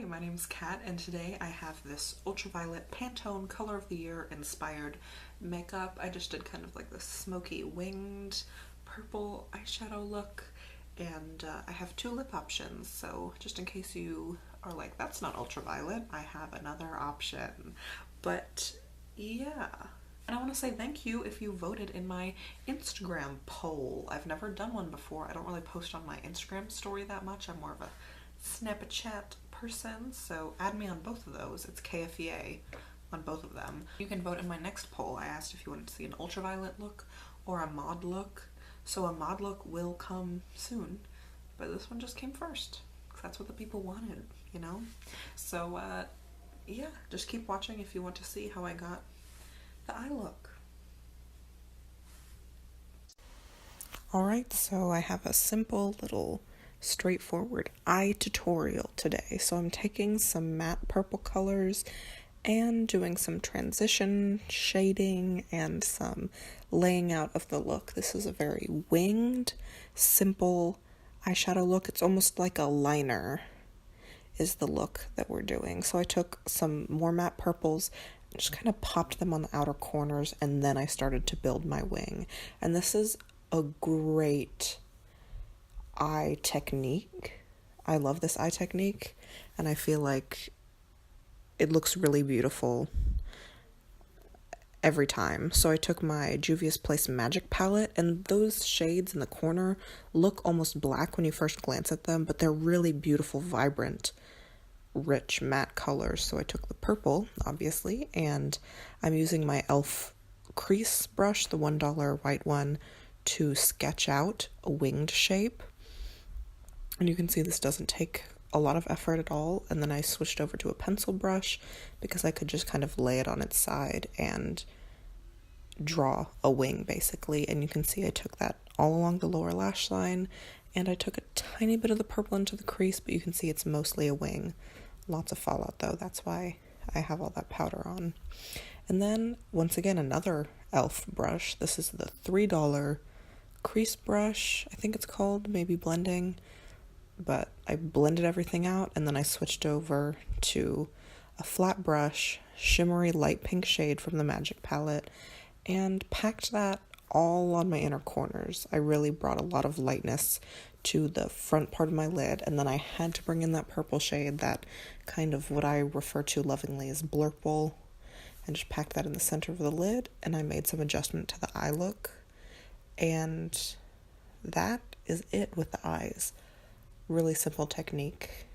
Hi, my name's Kat, and today I have this ultraviolet Pantone Color of the Year inspired makeup. I just did kind of like this smoky winged purple eyeshadow look, and I have two lip options, so just in case you are like, that's not ultraviolet, I have another option. But yeah. And I want to say thank you if you voted in my Instagram poll. I've never done one before. I don't really post on my Instagram story that much. I'm more of a Snapchat person, so add me on both of those. It's kfea on both of them. You can vote in my next poll. I asked if you wanted to see an ultraviolet look or a mod look. So a mod look will come soon, but this one just came first because that's what the people wanted, you know? So yeah, just keep watching if you want to see how I got the eye look. Alright, so I have a simple little straightforward eye tutorial today. So I'm taking some matte purple colors and doing some transition shading and some laying out of the look. This is a very winged, simple eyeshadow look. It's almost like a liner is the look that we're doing. So I took some more matte purples and just kind of popped them on the outer corners, and then I started to build my wing. And this is a great eye technique. I love this eye technique, and I feel like it looks really beautiful every time. So I took my Juvia's Place Magic palette, and those shades in the corner look almost black when you first glance at them, but they're really beautiful, vibrant, rich matte colors. So I took the purple, obviously, and I'm using my e.l.f. crease brush, the $1 white one, to sketch out a winged shape. And you can see this doesn't take a lot of effort at all. And then I switched over to a pencil brush because I could just kind of lay it on its side and draw a wing basically. And you can see I took that all along the lower lash line, and I took a tiny bit of the purple into the crease, but you can see it's mostly a wing. Lots of fallout though, that's why I have all that powder on. And then once again, another e.l.f. brush. This is the $3 crease brush, I think it's called, maybe blending, but I blended everything out, and then I switched over to a flat brush, shimmery light pink shade from the Magic palette, and packed that all on my inner corners. I really brought a lot of lightness to the front part of my lid, and then I had to bring in that purple shade, that kind of what I refer to lovingly as blurple, and just packed that in the center of the lid, and I made some adjustment to the eye look. And that is it with the eyes. Really simple technique.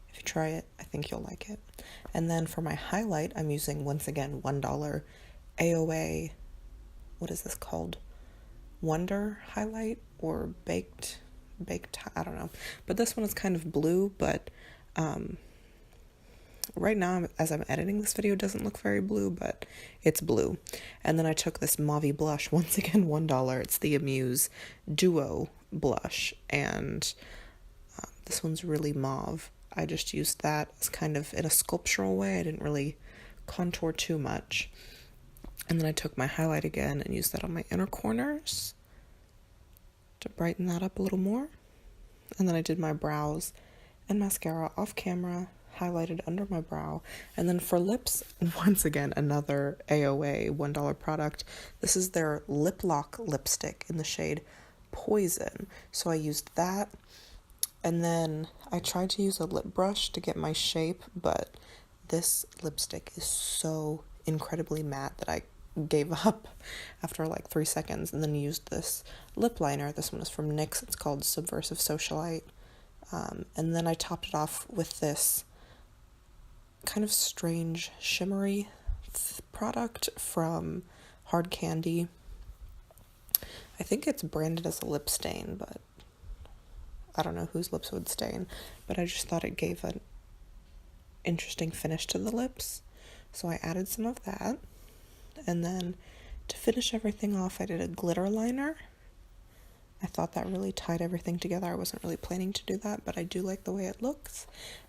If you try it, I think you'll like it. And then for my highlight, I'm using, once again, $1 AOA, what is this called? Wonder highlight or baked, I don't know. But this one is kind of blue, but right now, as I'm editing this video, it doesn't look very blue, but it's blue. And then I took this mauve blush, once again, $1. It's the Amuse Duo blush, and this one's really mauve. I just used that as kind of in a sculptural way. I didn't really contour too much. And then I took my highlight again and used that on my inner corners to brighten that up a little more. And then I did my brows and mascara off camera, highlighted under my brow. And then for lips, once again, another AOA $1 product. This is their Liplock lipstick in the shade Poison. So I used that, and then I tried to use a lip brush to get my shape, but this lipstick is so incredibly matte that I gave up after like 3 seconds, and then used this lip liner. This one is from NYX. It's called Subversive Socialite. And then I topped it off with this kind of strange shimmery product from Hard Candy. I think it's branded as a lip stain, but I don't know whose lips would stain, but I just thought it gave an interesting finish to the lips, so I added some of that. And then to finish everything off, I did a glitter liner. I thought that really tied everything together. I wasn't really planning to do that, but I do like the way it looks.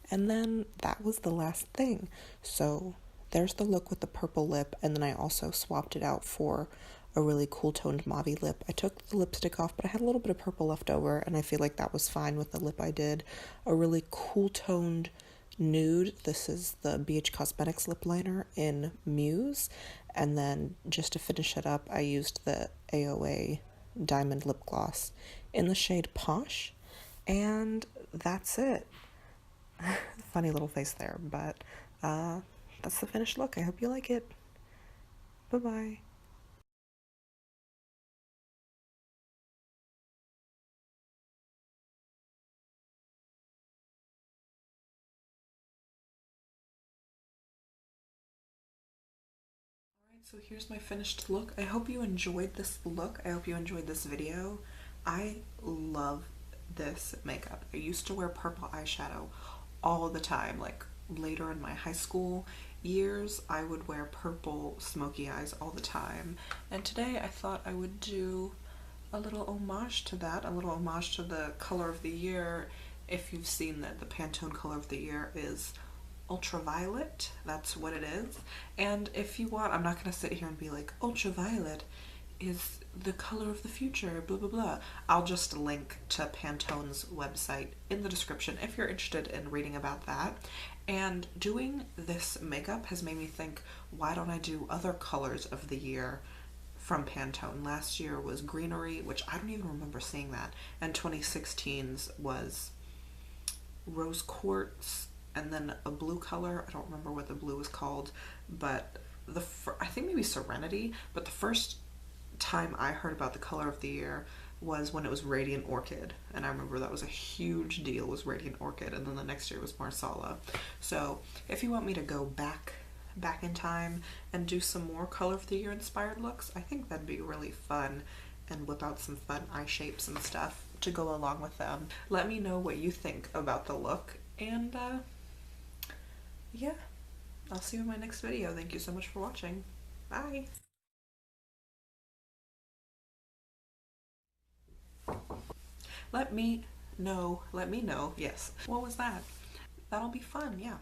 And then that was the last thing. So there's the look with the purple lip, and then I also swapped it out for a really cool toned mauve lip. I took the lipstick off, but I had a little bit of purple left over, and I feel like that was fine with the lip I did. A really cool toned nude. This is the BH Cosmetics lip liner in Muse. And then just to finish it up, I used the AOA Diamond Lip Gloss in the shade Posh. And that's it. Funny little face there, but that's the finished look. I hope you like it. Bye-bye. So here's my finished look. I hope you enjoyed this look. I hope you enjoyed this video. I love this makeup. I used to wear purple eyeshadow all the time. Like later in my high school years, I would wear purple smoky eyes all the time. And today I thought I would do a little homage to that, a little homage to the color of the year. If you've seen that the Pantone color of the year is ultraviolet, that's what it is. And if you want, I'm not going to sit here and be like, ultraviolet is the color of the future, blah blah blah. I'll just link to Pantone's website in the description if you're interested in reading about that. And doing this makeup has made me think, why don't I do other colors of the year from Pantone? Last year was greenery, which I don't even remember seeing that, and 2016's was rose quartz, and then a blue color. I don't remember what the blue was called, but I think maybe Serenity. But the first time I heard about the color of the year was when it was Radiant Orchid, and I remember that was a huge deal, was Radiant Orchid, and then the next year was Marsala. So if you want me to go back in time and do some more color of the year inspired looks, I think that'd be really fun, and whip out some fun eye shapes and stuff to go along with them. Let me know what you think about the look, and yeah, I'll see you in my next video. Thank you so much for watching. Bye! Let me know, yes. What was that? That'll be fun, yeah.